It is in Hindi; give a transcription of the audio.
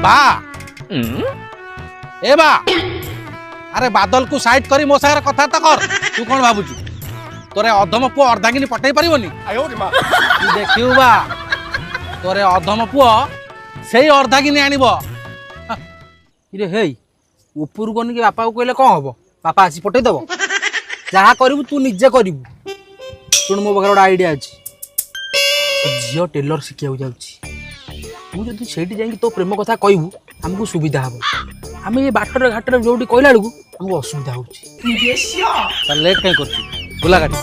बा ए बा अरे बादल को साइड करी मो सागर कथा कर तू कौन भाबुचु तोरे अधम पुओ अर्धांगिनी पटई पारिबनी तू देखिउ बा तोरे अधम पुओ सेई अर्धांगिनी आनिबो इरे हेई ऊपर गन के बापा को कहले कौन हम बापा आसी पटई दबो जहाँ करू तू निजे करू शुण मो पाखे गोटे आइडिया अच्छी झील टेलर शिखा जाऊँगी तू जब से तो प्रेम कथा कहबू आमको सुविधा हम आम ये बाटर घाटर जो कहला बेलू आमको असुविधा हो लेट कहीं कर बुला गाड़ी